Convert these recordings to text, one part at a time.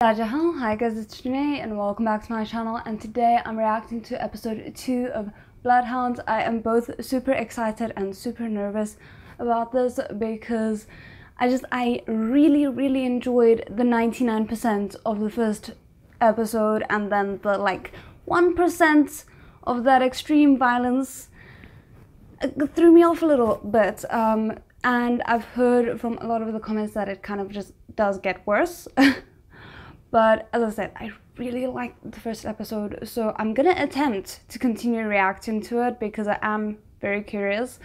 Hi guys, it's Janae and welcome back to my channel, and today I'm reacting to episode 2 of Bloodhounds. I am both super excited and super nervous about this because I really enjoyed the 99% of the first episode, and then the 1% of that extreme violence threw me off a little bit. And I've heard from a lot of the comments that it kind of just does get worse. But as I said, I really liked the first episode, so I'm gonna attempt to continue reacting to it because I am very curious.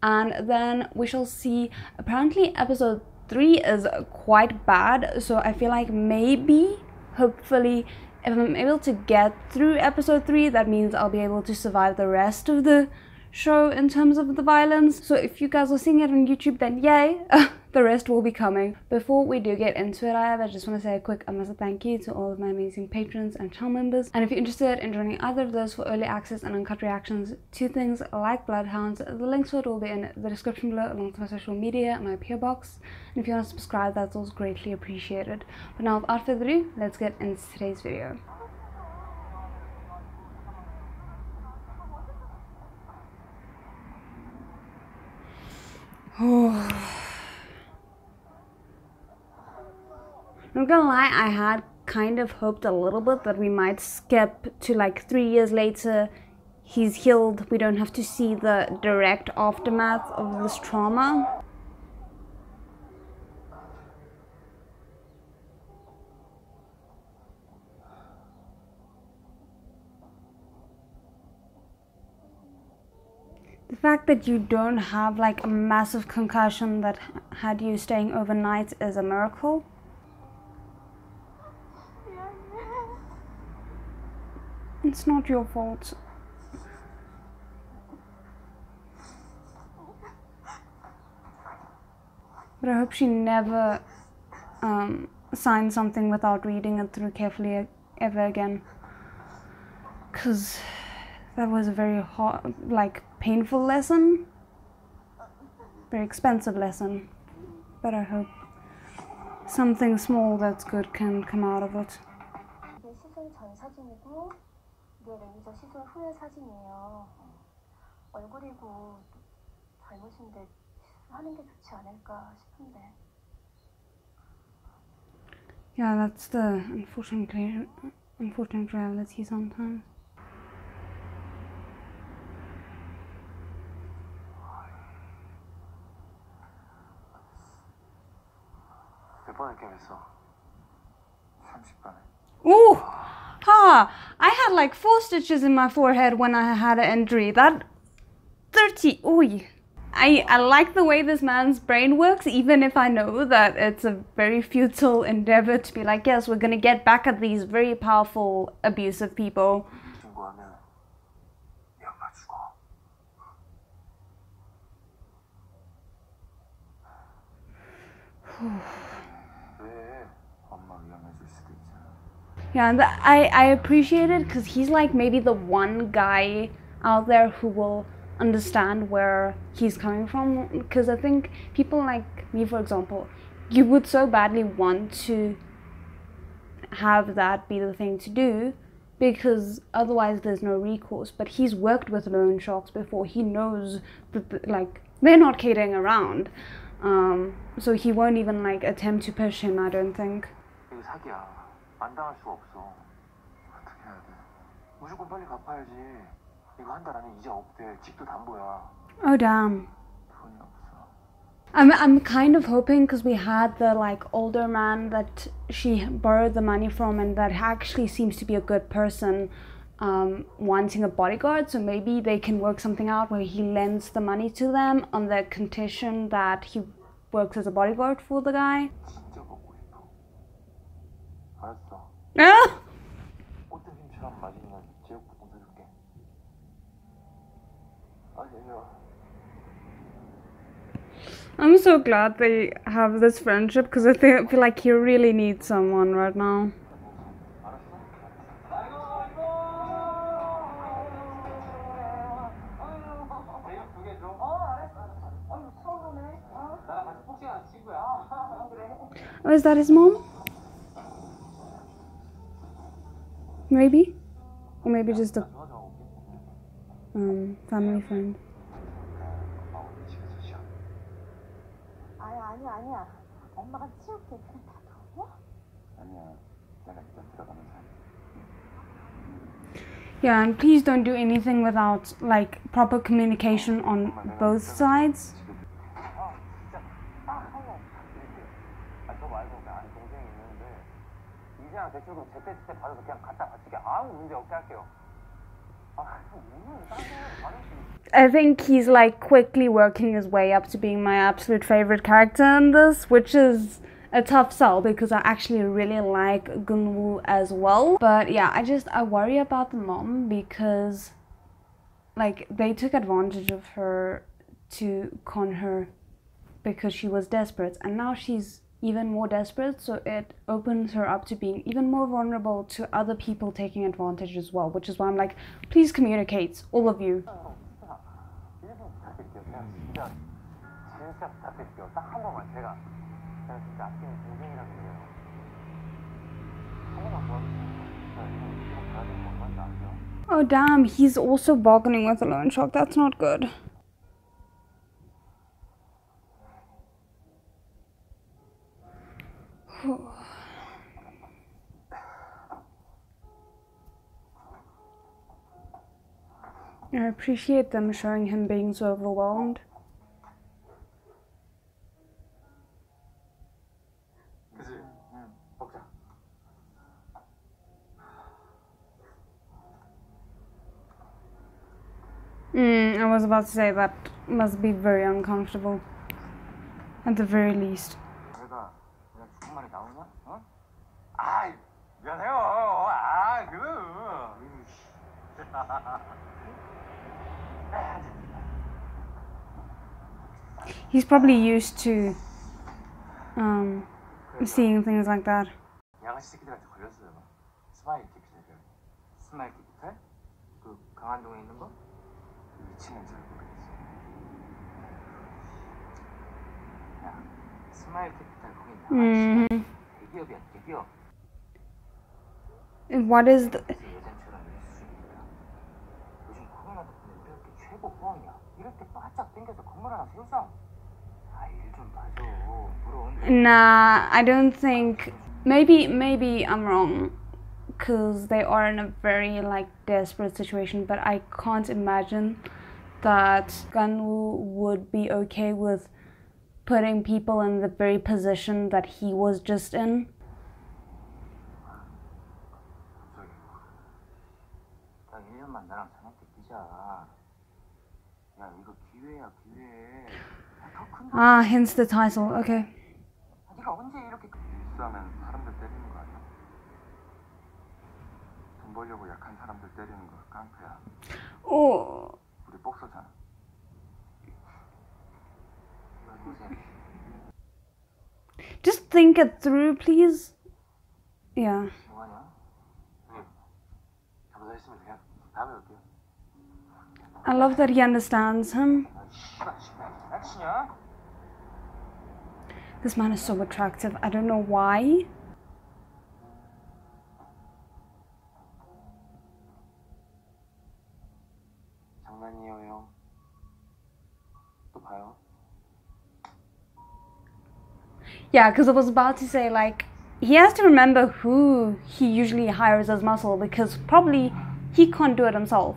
And then we shall see. Apparently episode 3 is quite bad, so I feel like maybe, hopefully, if I'm able to get through episode 3, that means I'll be able to survive the rest of the show in terms of the violence. So if you guys are seeing it on YouTube, then yay. The rest will be coming. Before we do get into it, I just want to say a quick massive thank you to all of my amazing patrons and channel members. And if you're interested in joining either of those for early access and uncut reactions to things like Bloodhounds, the links to it will be in the description below, along with my social media and my PO box. And if you want to subscribe, that's also greatly appreciated. But now, without further ado, let's get into today's video. Oh. I'm not gonna lie, I had kind of hoped a little bit that we might skip to 3 years later. He's healed, we don't have to see the direct aftermath of this trauma. The fact that you don't have a massive concussion that had you staying overnight is a miracle. It's not your fault. But I hope she never signs something without reading it through carefully ever again. Because that was a very hard, painful lesson. Very expensive lesson. But I hope something small that's good can come out of it. 이게 레이저 시술 후의 사진이에요. 얼굴이고 잘못인데 하는 게 좋지 않을까 싶은데. Yeah, that's the unfortunate reality sometimes. 몇 번을 깨겠어? 30번에. Ooh! Ha! I had 4 stitches in my forehead when I had an injury. That 30. Ooh. I like the way this man's brain works, even if I know that it's a very futile endeavor to be like, yes, we're gonna get back at these very powerful, abusive people. Yeah, and I appreciate it because he's maybe the one guy out there who will understand where he's coming from. Because I think people like me, for example, you would so badly want to have that be the thing to do because otherwise there's no recourse. But he's worked with loan sharks before. He knows that they're not kidding around. So he won't even attempt to push him, I don't think. 안 당할 수가 없어. 어떻게 해야 돼? 무조건 빨리 갚아야지. 이거 한 달 안에 이자 없대. 집도 담보야. Oh damn. 돈이 없어. I'm kind of hoping, because we had the older man that she borrowed the money from, and that actually seems to be a good person, wanting a bodyguard. So maybe they can work something out where he lends the money to them on the condition that he works as a bodyguard for the guy. 알았어. 꽃등심처럼 맛있는 제육볶음 사줄게. I'm so glad they have this friendship because I feel like he really needs someone right now. Oh, is that his mom? maybe? Or maybe just a family friend. 아니야. 엄마가 치울게. 그냥 다 둬? 아니야, 내가 일단 들어가면 돼. Yeah, and please don't do anything without like proper communication on both sides. 저 말고 그 안에 동생이 있는데 이자랑 대출금 제때 받아서 그냥 갖다 바치게 아무 문제 없게 할게요. I think he's like quickly working his way up to being my absolute favorite character in this, which is a tough sell because I actually really like Gunwoo as well. But yeah, I worry about the mom because like they took advantage of her to con her because she was desperate, and now she's even more desperate, so it opens her up to being even more vulnerable to other people taking advantage as well, which is why I'm like, please communicate, all of you. Oh damn, he's also bargaining with a loan shark. That's not good. I appreciate them showing him being so overwhelmed. I was about to say that must be very uncomfortable, at the very least. He's probably used to seeing things like that. 양아치 새끼들한테 걸렸어요. 스마일 캐피탈. 스마일 캐피탈? 그 강한동에 있는 거? 미친 냄새를 모르겠어. 야, 스마일 캐피탈 거기 나가지. 대기업이야, 대기업. What is the... 예전처럼 일 수준이야. 요즘 코로나 덕분에 우리 학교 최고 호황이야. 이럴 때 바짝 땡겨서 건물 하나 세우자. 아, 일 좀 봐줘. 부러운데. Nah, I don't think... Maybe I'm wrong, because they are in a very like desperate situation, but I can't imagine that Gunwoo would be okay with putting people in the very position that he was just in. 딱 1년만 나랑 사냥개 뛰자. 야, 이거 기회야, 기회. Ah, hence the title. Okay. 네가 언제 이렇게 일수하면 사람들 때리는 거 아니야? 돈 벌려고 약한 사람들 때리는 거 깡패야. Oh. 우리 복서잖아. Just think it through, please. Yeah. 뭐하냐? 잘못다 했으면 그냥 다음에 올게요. I love that he understands him. 액치냐? This man is so attractive. I don't know why. 장난이에요, 형. 또 봐요. Yeah, because I was about to say, like, he has to remember who he usually hires as muscle, because probably he can't do it himself.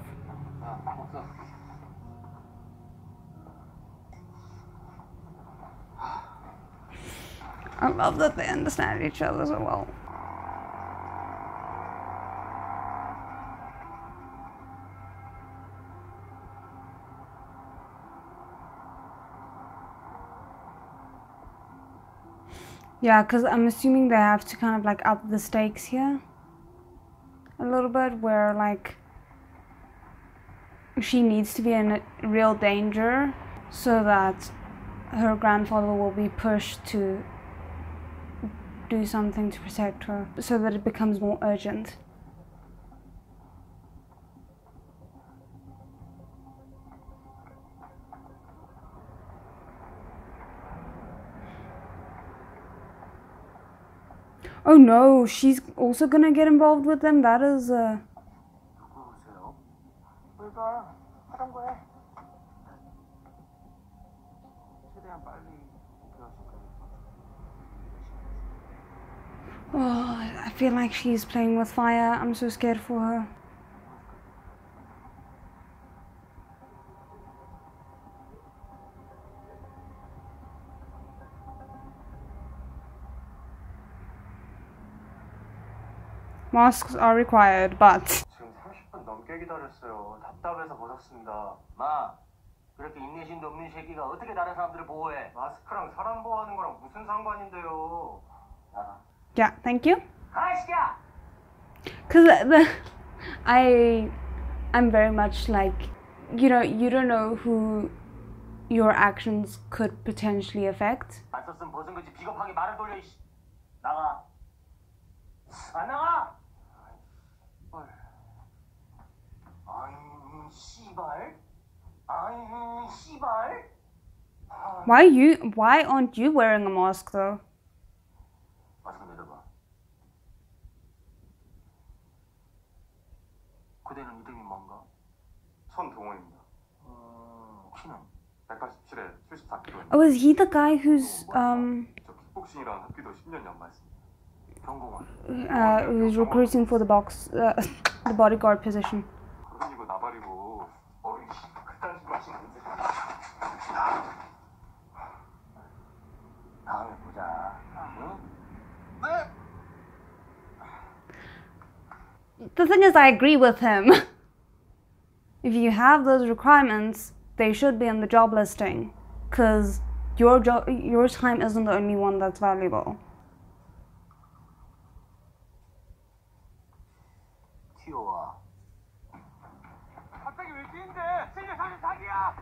I love that they understand each other so well. Yeah, because I'm assuming they have to kind of like up the stakes here a little bit, where like she needs to be in real danger so that her grandfather will be pushed to do something to protect her, so that it becomes more urgent. Oh no, she's also gonna get involved with them? That is, 누구세요? 왜 봐? 하던 거 해. 최대한 빨리 복귀하시고. oh, I feel like she's playing with fire. I'm so scared for her. Masks are required, but 지금 30분 넘게 기다렸어요. 답답해서 벗었습니다. 마, 그렇게 인내심도 없는 새끼가 어떻게 다른 사람들을 보호해? 마스크랑 사람 보호하는 거랑 무슨 상관인데요? 나가. yeah, thank you. 가, 새끼야! Cause I'm very much like, you know, you don't know who your actions could potentially affect. 안 썼으면 벗은 거지 비겁하게 말을 돌려. 이씨. 나가. 안 나가. 아이, 씨발. 아이, 씨발. Why aren't you wearing a mask though? 마스크 내려봐. 그대는 이름이 뭔가? 손동호입니다. 키는? 187에 74kg입니다. Oh, is he the guy who's 저 킥복싱이랑 합기도 10년 연마했습니다. 경공은? who's recruiting for the the bodyguard position? 어른이고 나발이고 어이 그딴 식으로 하시면 안 돼요. 다음에 보자. 응? 네! The thing is, I agree with him. If you have those requirements, they should be on the job listing, because your time isn't the only one that's valuable. 튀어와. 갑자기 왜 뛰는데? 생일 사진 사기야!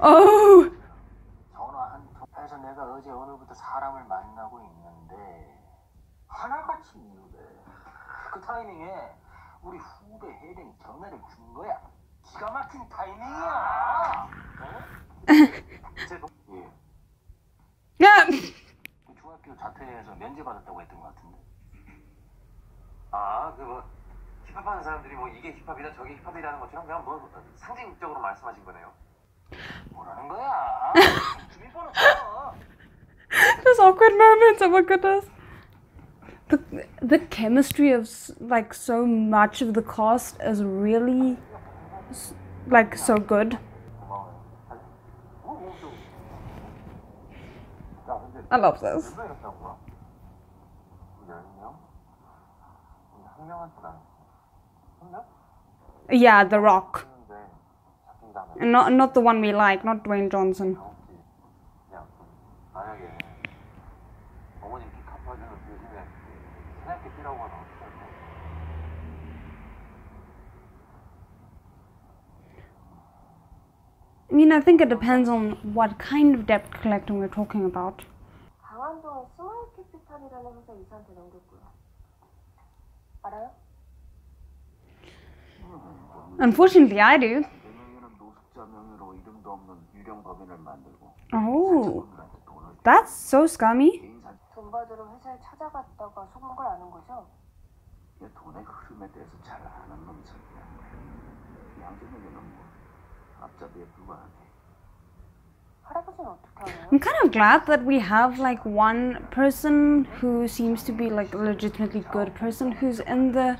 Oh! 전화 한 통 해서 내가 어제 오늘부터 사람을 만나고 있는데 하나같이 이유래. 그 타이밍에 우리 후배 혜련이 전화를 준 거야. 기가 막힌 타이밍이야. 예. Yeah. 그 중학교 자퇴해서 면제 받았다고 했던 것 같은데. 아, 그 뭐 힙합하는 사람들이 뭐 이게 힙합이다 저게 힙합이라는 것처럼 그냥 뭐 상징적으로 말씀하신 거네요. 뭐라는 거야? 주민번호 써. Those awkward moments. Oh my goodness. The chemistry of like so much of the cast is really like so good. 고마워요. 야, 근데 I love this. 몇 명이었다고 봐? 10명? 한 명한테 난 한 명? Yeah, The Rock. 했는데 잡힌다면 And not the one we like, not Dwayne Johnson. 그냥 만약에 어머님 키 갚아주는 대신에 사냥개 뛰라고 하면 어떻게 할 거야? I mean, I think it depends on what kind of debt collecting we're talking about. 강한동의 스마일 캐피탈이라는 회사 이사한테 넘겼고요. 알아요? Unfortunately, I do. 대명에는 노숙자 명의로 이름도 없는 유령 법인을 만들고 Oh, 사채분들한테 돈을 that's so scummy. 개인 사 돈 받으러 회사에 찾아갔다가 속은 걸 아는 거죠? 돈의 흐름에 대해서 잘 아는 놈이 설계한 거야. 양재명에는 뭐 앞잡이에 불과하네. 할아버지는 어떻게 알아요? I'm kind of glad that we have like one person who seems to be like a legitimately good person who's in the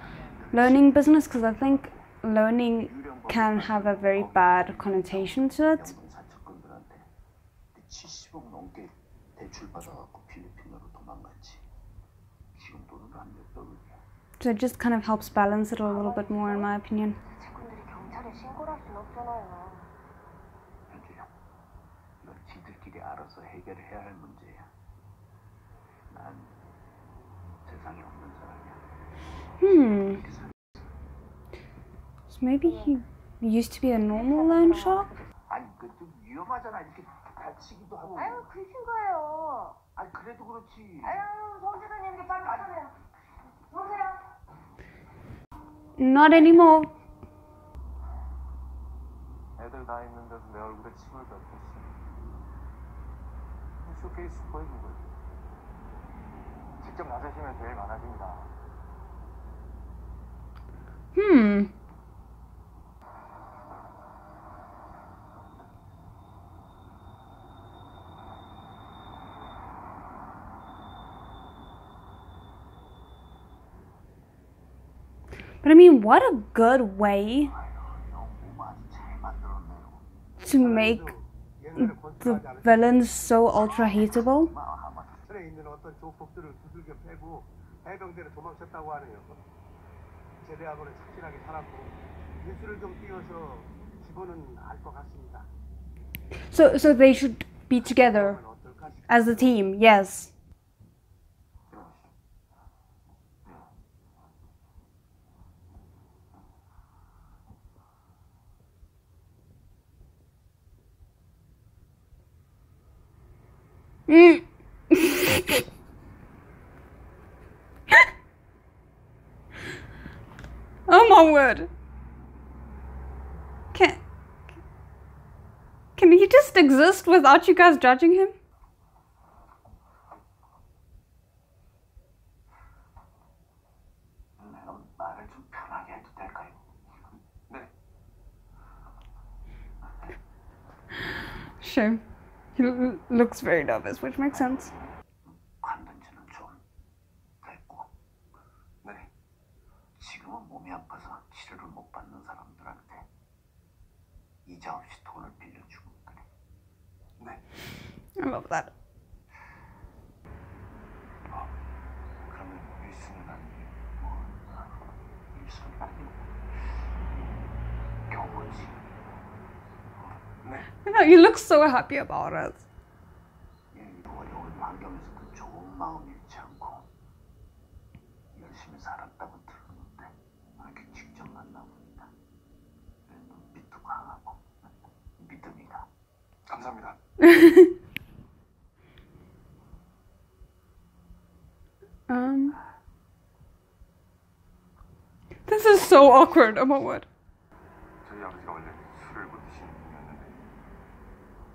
learning business, because I think learning can have a very bad connotation to it. 영동 사채꾼들한테 70억 넘게 대출 받아갖고 필리핀으로 도망갔지. 지금 돈은 한 몇백억이야. So it just kind of helps balance it a little bit more, in my opinion. 사채꾼들이 경찰에 신고를 할 순 없잖아요. 현주야, 이건 지들끼리 알아서 해결해야 할 문제야. 난 세상에 없는 사람이야. So maybe he used to be a normal loan shark? 아니 그좀 위험하잖아. 이렇게 다치기도 하고. 아유, 그러신 거예요. 아니 그래도 그렇지. 아유, 성재사님, 빨리 가잖아요. 보세요. Not anymore. 애들 다 있는데도 내 얼굴에 침을 뱉었어. 쇼케 그게 슈퍼인 거지. 직접 나서시면 제일 많아집니다. But I mean, what a good way to make the villains so ultra hateable. 전에 있는 어떤 조폭들을 두들겨 패고 해병대로 도망쳤다고 하네요. 제대하고는 착실하게 살았고 뉴스를 좀 띄워서 기본은 알 것 같습니다. So they should be together as a team. Yes. Oh my word. Can he just exist without you guys judging him? 말을 좀 편하게 해도 될까요? 네. Sure. He looks very nervous, which makes sense. 관둔지는 좀 됐고, 네. 지금은 몸이 아파서 치료를 못 받는 사람들한테 이자 없이 돈을 빌려주고 그래. 네. I love that. 그러면 일순은 아니고 일순은 아니고 경호지. 네. He looks so happy about it. 어려운 환경에서도 좋은 마음 잃지 않고 열심히 살았다고 들었는데 이렇게 직접 만나보니까 눈빛도 강하고 믿음이 가. 감사합니다. This is so awkward. Oh my word. 저희 아버지가 원래 술을 못 드시는 분이었는데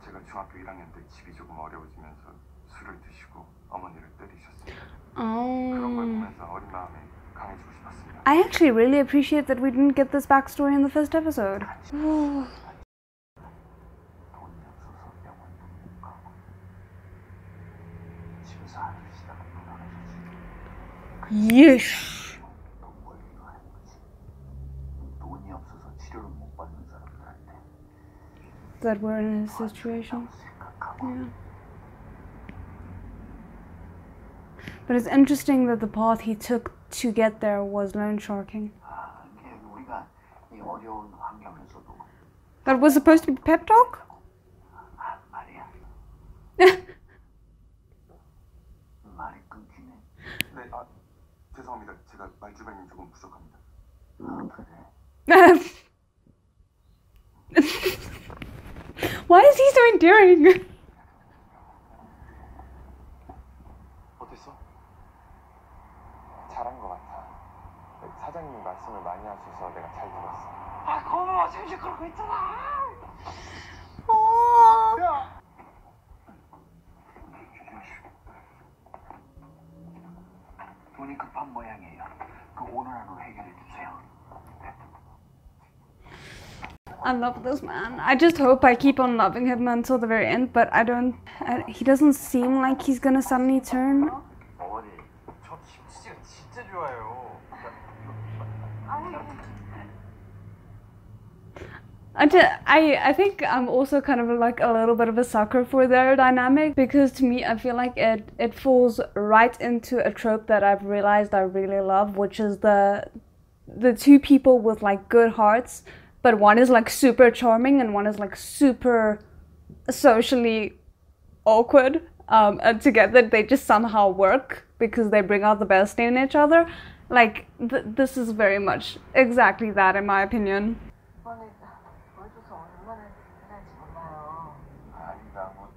제가 중학교 1학년 때 집이 조금 어려워지면서 술을 드시고 어머니를 때리셨어요. 그런 걸 보면서 어린 마음에 강해지고 싶었습니다. I actually really appreciate that we didn't get this backstory in the first episode. 돈이 없어서 병원도 못 가고 집에서 하루 쉬다가 불안해졌어요. Yeesh. 돈이 없어서 치료를 못 받는 사람들한테 That we're in a situation. 생각하고 Yeah. But it's interesting that the path he took to get there was loan sharking. 이게 우리가 이 어려운 환경에서도 That was supposed to be pep talk? 말이야. 말이 끊기네. 네, 죄송합니다. 제가 말주변이 조금 부족합니다. 그래. Why is he so endearing? 어땠어? 잘한 것 같아. 사장님이 말씀을 많이 하셔서 내가 잘 들었어. 아 고마워 잠시 그러고 있잖아. 돈이 급한 모양이에요. 그 오늘 안으로 해결해 주세요. I love this man. I just hope I keep on loving him until the very end, but he doesn't seem like he's gonna suddenly turn. 어머니, 저 김치찌개 진짜 좋아해요. I think I'm also kind of like a little bit of a sucker for their dynamic, because to me I feel like it falls right into a trope that I've realized I really love, which is the two people with like good hearts, but one is like super charming and one is like super socially awkward, and together they just somehow work because they bring out the best in each other. Like this is very much exactly that in my opinion. 보여줘서 얼마나 대단한지 몰라요. 아니다, 뭐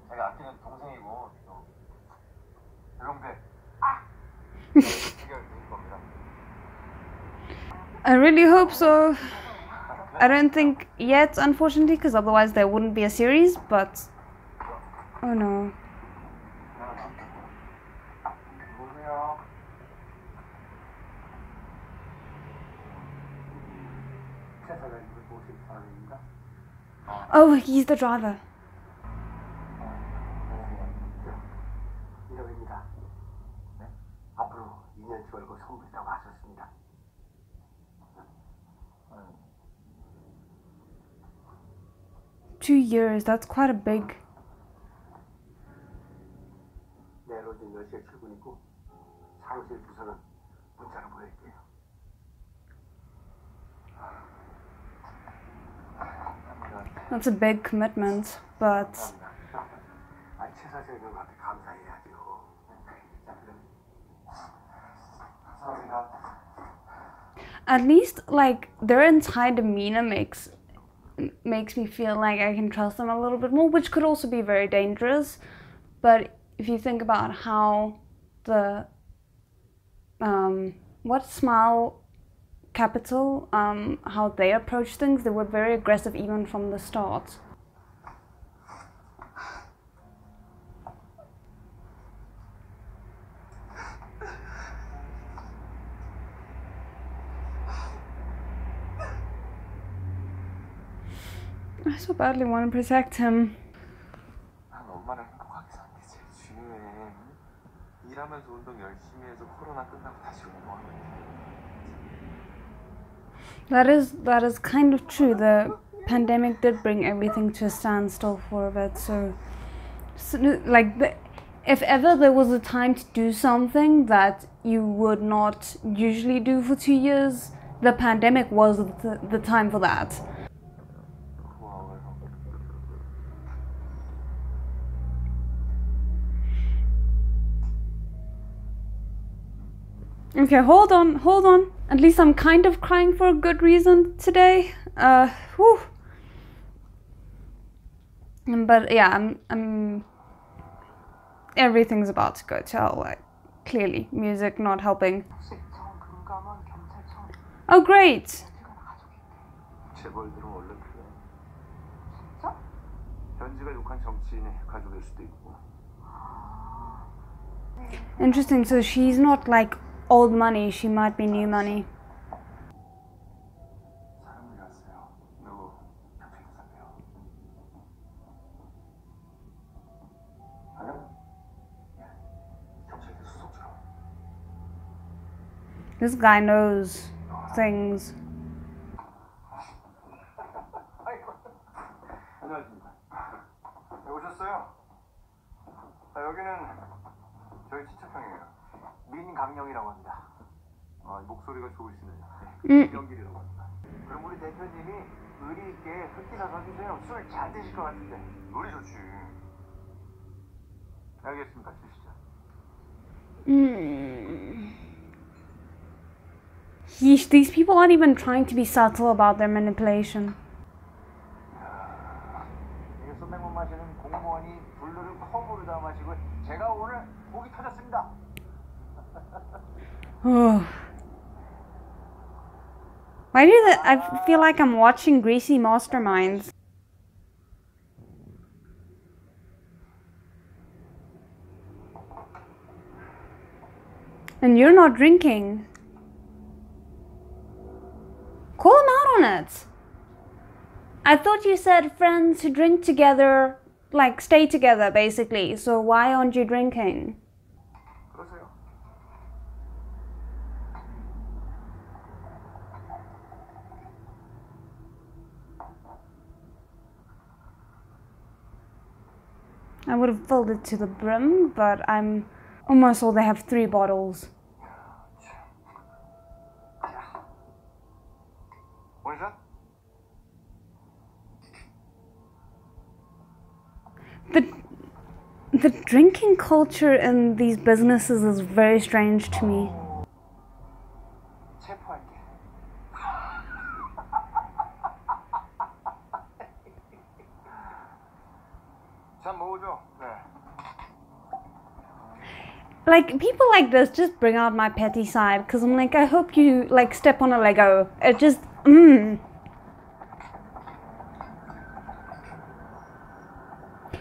제가 아끼는 동생이고 또 이런데 해결될 겁니다. I really hope so. I don't think yet, unfortunately, because otherwise there wouldn't be a series, but oh no. Oh, he's the driver. 이러입니다. 네? 앞으로 2년 월급 선불이라고 하셨습니다. 2 years, that's quite a big. 내일 오전 10시에 출근이고 사무실 주소는 문자로 보낼게요. That's a big commitment, but 최사실 누구한테 감사해야죠. at least like their entire demeanor makes me feel like I can trust them a little bit more, which could also be very dangerous. But if you think about how the Smile Capital, how they approach things, they were very aggressive even from the start. I so badly want to protect him. 난 엄마를 행복하게 사는 게 제일 중요해. 일하면서 운동 열심히 해서 코로나 끝나고 다시 운동하면 돼. That is kind of true. The pandemic did bring everything to a standstill for a bit. So like, if ever there was a time to do something that you would not usually do for 2 years, the pandemic was the time for that. Okay, hold on. At least I'm kind of crying for a good reason today. Whew. But yeah, I'm everything's about to go to hell, like, clearly. Music not helping. Oh, great! 재벌들은 원래 그래. 진짜? 현지가 욕한 정치인이 가족일 수도 있고. Interesting, so she's not like old money, she might be new money. 사람이 왔어요. 누구 옆에 있었네요. 아니요? 경찰대 수석처럼. This guy knows things. 안녕하십니까. 왜 오셨어요? 여기는 저희 친척형이에요. 민강령이라고 합니다. 목소리가 좋으시네요. 경길이라고 합니다. 그럼 우리 대표님이 의리 있게 흑기사 사주세요. 술 잘 드실 것 같은데. 노래 좋지. 알겠습니다. 주시죠. These people aren't even trying to be subtle about their manipulation. 이게 소맥 못 마시는 공무원이 블루를 컵으로 다 마시고 제가 오늘 목이 터졌습니다. Why I feel like I'm watching Greasy Masterminds. And you're not drinking. Call him out on it. I thought you said friends who drink together, like, stay together, basically. So why aren't you drinking? 그러세요. I would have filled it to the brim, but I'm almost all they have 3 bottles. 원샷? The drinking culture in these businesses is very strange to me. 체포할게. 잠 모으죠? 네. Like, people like this just bring out my petty side, because I'm like, I hope you, like, step on a Lego. It just,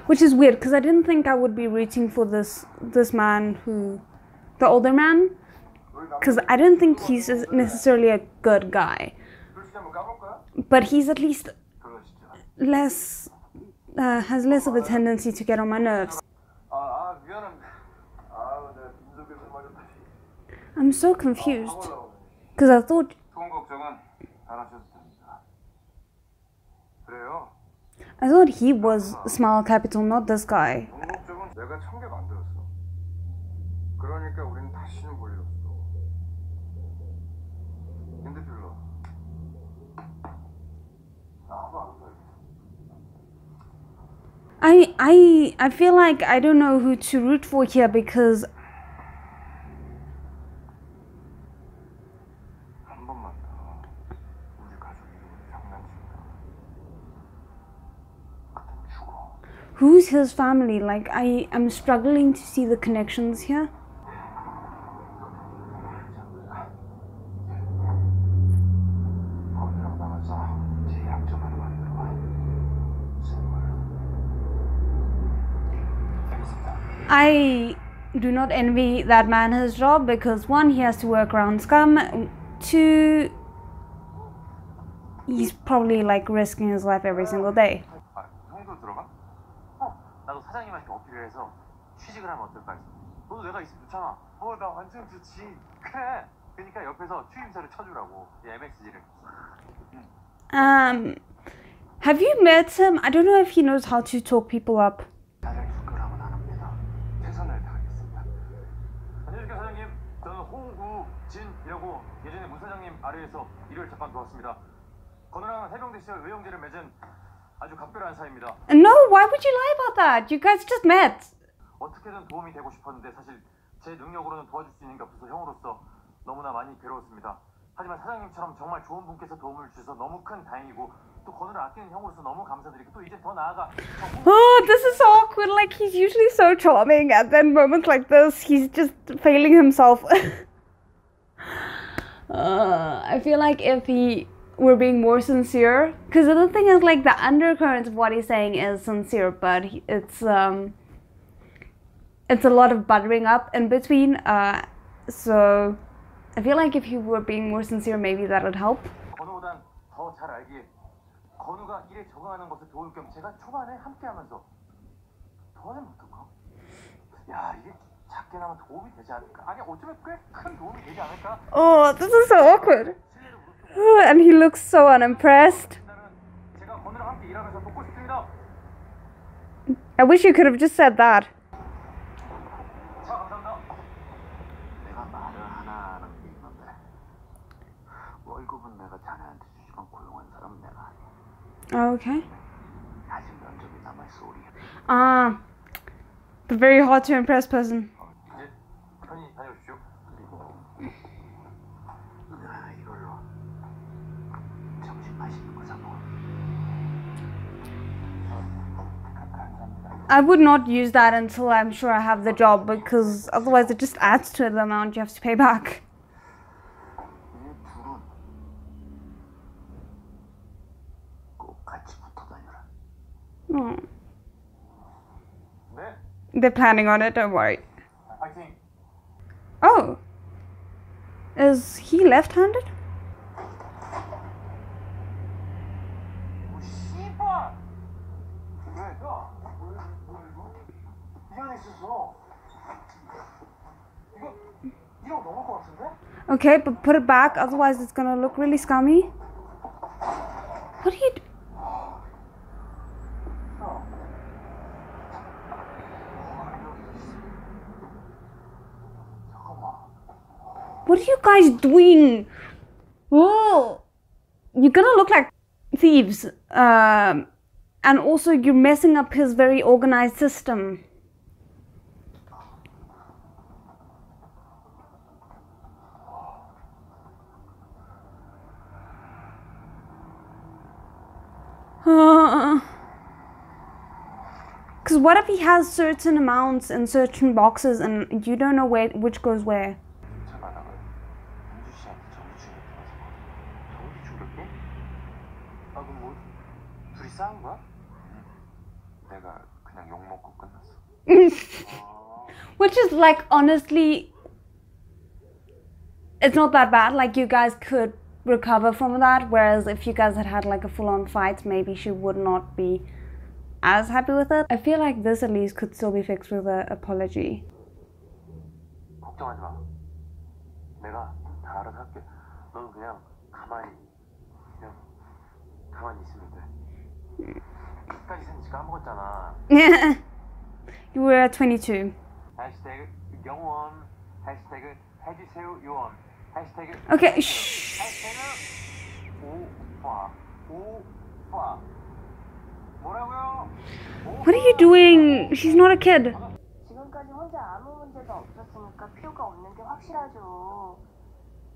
Which is weird, because I didn't think I would be rooting for this man who, the older man, because I didn't think he's necessarily a good guy. but he's at least 그거 진짜. less, has less of a tendency to get on my nerves. 미안합니다. 내가 빈속에서 맞았다시. I'm so confused. Because I thought... 돈 걱정은 안 하셔도 됩니다. 그래요? I thought he was Smile Capital, not this guy. 돈 걱정은 내가 청계 만들었어. 그러니까 우리는 다시는 볼 일 없어. 핸드필러. 나와봐. I feel like I don't know who to root for here because 한 번만 더 우리 가족 이름을 장난친다. 그럼 죽어. who's his family? Like I'm struggling to see the connections here. 거기랑 나가서 제약 좀 하나 만들어 와. I do not envy that man his job because one, he has to work around scum. Two, he's probably like risking his life every single day. 형도 들어가? 나도 사장님한테 어필을 해서 취직을 하면 어떨까 했어. 너도 내가 있으면 좋잖아. 나 완전 좋지. 그래. 그러니까 옆에서 취임사를 쳐주라고. 이 MXG를. Have you met him? I don't know if he knows how to talk people up. 사장님 부끄러움은 안 합니다. 최선을 다하겠습니다. 안녕하십니까 사장님. 저는 홍우진이라고 예전에 문 사장님 아래에서 일을 잠깐 도왔습니다. 건우랑 해병대 시절 의형제를 맺은 아주 각별한 사이입니다. No, why would you lie about that? You guys just met. 어떻게든 도움이 되고 싶었는데 사실 제 능력으로는 도와줄 수 있는 게 없어서 형으로서 너무나 많이 괴로웠습니다. 하지만 사장님처럼 정말 좋은 분께서 도움을 주셔서 너무 큰 다행이고 또 건우를 아끼는 형으로서 너무 감사드리고 또 이제 더 나아가 Oh, this is so awkward. Like, he's usually so charming, and then moments like this, he's just failing himself. I feel like if he were being more sincere, because the thing is, like, the undercurrent of what he's saying is sincere, but it's a lot of buttering up in between. So I feel like if he were being more sincere, maybe that would help. 건우보단 더 잘 알기에 건우가 일에 적응하는 것을 도울 겸 제가 초반에 함께하면서 도와주면 어떨까? 야, 이게 작게나마 도움이 되지 않을까? 아니 어쩌면 꽤 큰 도움이 되지 않을까? Oh, this is so awkward. And he looks so unimpressed. 제가 건우랑 함께 일하면서 돕고 싶습니다. I wish you could have just said that. 자, 감사합니다. 내가 말을 하나 하는 게 있는데 월급은 내가 자네한테 주지만 고용한 사람은 내가 아니야. Okay. 아직 면접이 남아있어 우리. The very hard to impress person. 이제 편히 다녀오십시오. 그리고 이걸로 점심 맛있는 거 사 먹어. I would not use that until I'm sure I have the job, because otherwise it just adds to the amount you have to pay back. 이 둘은 꼭 같이 붙어 다녀라. Oh. 네, They're planning on it, don't worry. 파이팅. Oh. Is he left-handed? 오 씨발. 왜? 야, 이거? 이 안에 있었어. 이거 1억 넘을 것 같은데? Okay, but put it back, otherwise it's gonna look really scummy. What are you do? What are you guys doing? Oh, you're gonna look like thieves. And also you're messing up his very organized system. Because what if he has certain amounts in certain boxes and you don't know which goes where? 괜찮아. 민주 씨한테 전기 충격 들어서 전기 충격기? 아 그럼 뭐 둘이 싸운 거야? 내가 그냥 욕 먹고 끝났어. Which is like, honestly, it's not that bad. Like, you guys could recover from that, whereas if you guys had had like a full-on fight, maybe she would not be as happy with it. I feel like this at least could still be fixed with an apology. 걱정하지 마. 내가 다 알아서 할게. 넌 그냥 가만히 있으면 돼. 끝까지 생지 까먹었잖아. You were at 22. 해시태그 영원. 해시태그 해주세요 요원. 해시태그. Okay, shh. 해시태그 오빠. 뭐라고요? What are you doing? She's not a kid. 지금까지 혼자 아무 문제도 없었으니까 필요가 없는 게 확실하죠.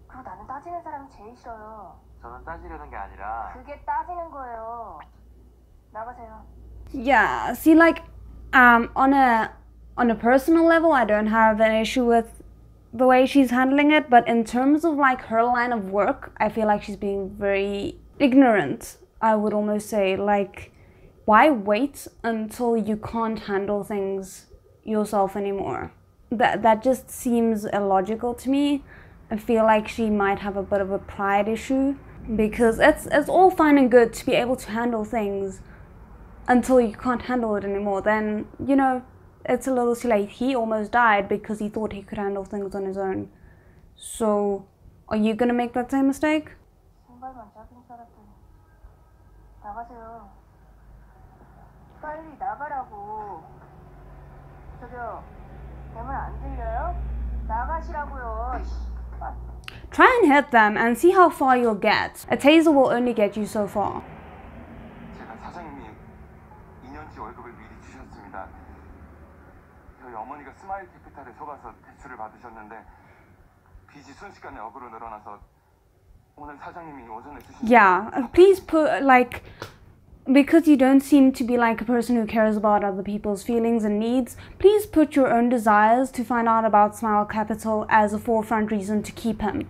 그리고 나는 따지는 사람이 제일 싫어요. 저는 따지려는 게 아니라 그게 따지는 거예요. 나가세요. Yeah, see, like, on a personal level, I don't have an issue with the way she's handling it, but in terms of like her line of work, I feel like she's being very ignorant. I would almost say, like, why wait until you can't handle things yourself anymore? That just seems illogical to me. I feel like she might have a bit of a pride issue, because it's all fine and good to be able to handle things until you can't handle it anymore. Then, you know, it's a little too late. He almost died because he thought he could handle things on his own. So, are you gonna make that same mistake? 신발만 작은 사람들 나가세요. 빨리 나가라고. 저기요, 내 말 안 들려요? 나가시라고요. Try and hit them and see how far you'll get. A taser will only get you so far. 제가 사장님이 2년치 월급을 미리 주셨습니다. 저희 어머니가 스마일 캐피탈에 속아서 대출을 받으셨는데 빚이 순식간에 억으로 늘어나서 오늘 사장님이 오전에 주신 Yeah, please put, like, because you don't seem to be like a person who cares about other people's feelings and needs, please put your own desires to find out about Smile Capital as a forefront reason to keep him.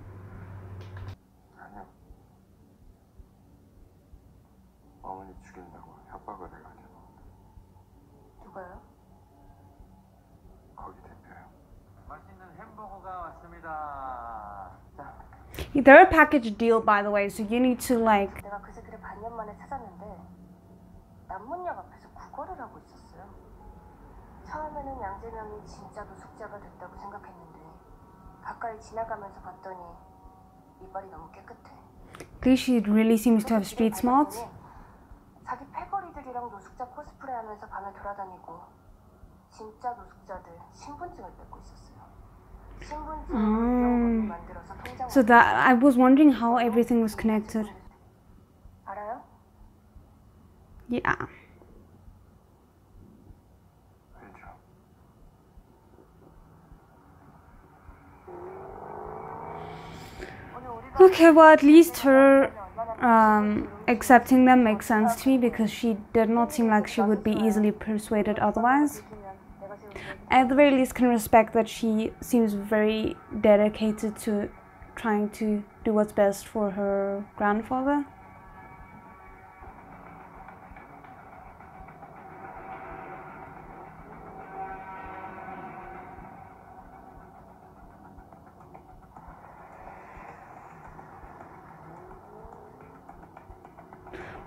아니요. 어머니 죽인다고 협박을 해가지고. 누가요? 거기 대표요. 맛있는 햄버거가 왔습니다. 자. They're a package deal, by the way, so you need to, like... 내가 그 새끼를 반년 만에 찾았는데 남문역 앞에서 구걸을 하고 있었어요. 처음에는 양재명이 진짜 노숙자가 됐다고 생각했는데 가까이 지나가면서 봤더니 이빨이 너무 깨끗해. At least she really seems to have street smarts. 자기 패거리들이랑 노숙자 코스프레하면서 밤에 돌아다니고 진짜 노숙자들 신분증을 뺏고 있었어요. 신분증을 만들어서 통장을. So that, I was wondering how everything was connected. 알아요? Yeah. 알죠. Okay, well, at least her accepting them makes sense to me, because she did not seem like she would be easily persuaded otherwise. I at the very least can respect that she seems very dedicated to trying to do what's best for her grandfather.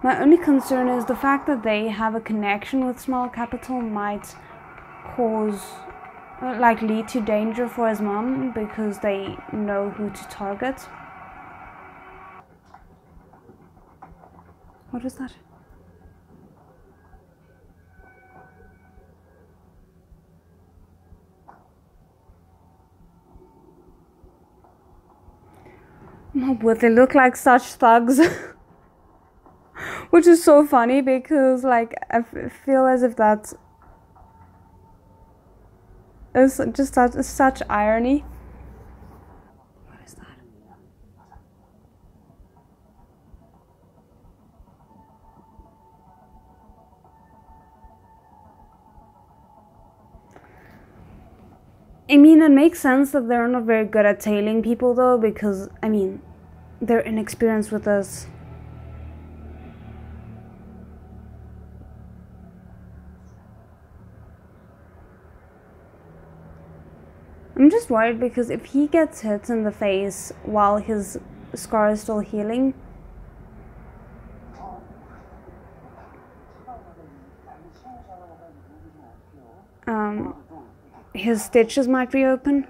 My only concern is the fact that they have a connection with Small Capital might cause, like, lead to danger for his mom, because they know who to target. What was that? Would they look like such thugs? Which is so funny, because, like, I feel as if that's is just such irony. What is that? I mean, it makes sense that they're not very good at tailing people, though, because, I mean, they're inexperienced with this. I'm just worried, because if he gets hit in the face while his scar is still healing. His stitches might reopen.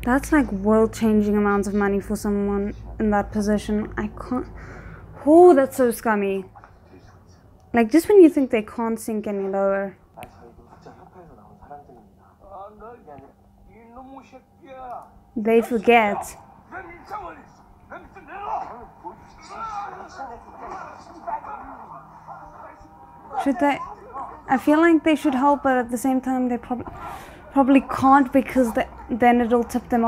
That's like world-changing amounts of money for someone in that position. I can't... Oh, that's so scummy. Like, just when you think they can't sink any lower. They forget. Should they? I feel like they should help, but at the same time they probably can't, because then it'll tip them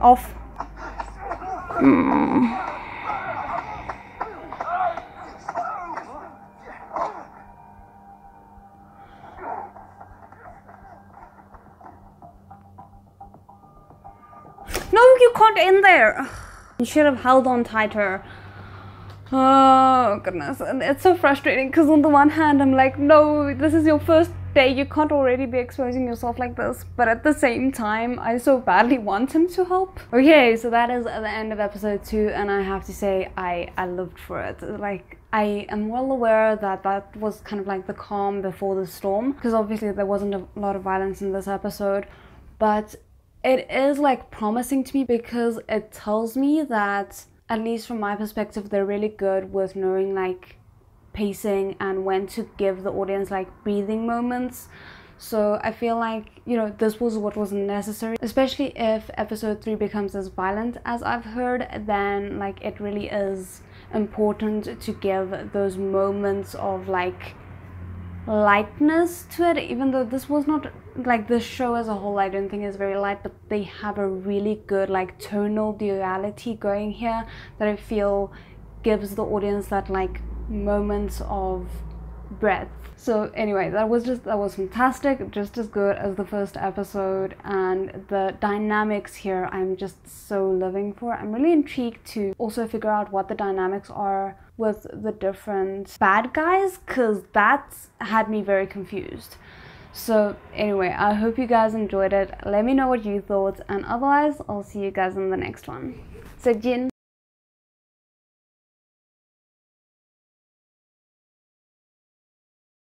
off. No, you can't in there. You should have held on tighter. Oh goodness, and it's so frustrating because on the one hand I'm like, no, this is your first day, you can't already be exposing yourself like this, but at the same time I so badly want him to help. Okay, so that is the end of episode 2, and I have to say I lived for it. Like, I am well aware that that was kind of like the calm before the storm, because obviously there wasn't a lot of violence in this episode, but it is like promising to me because it tells me that, at least from my perspective, they're really good with knowing like pacing and when to give the audience like breathing moments. So I feel like, you know, this was what was necessary, especially if episode 3 becomes as violent as I've heard. Then like it really is important to give those moments of like lightness to it, even though this was not like, the show as a whole I don't think is very light, but they have a really good like tonal duality going here that I feel gives the audience that like moments of breath. So anyway, that was fantastic, just as good as the first episode, and the dynamics here I'm just so living for. I'm really intrigued to also figure out what the dynamics are with the different bad guys, because that's had me very confused. So anyway, I hope you guys enjoyed it. Let me know what you thought, and otherwise I'll see you guys in the next one. So Jin.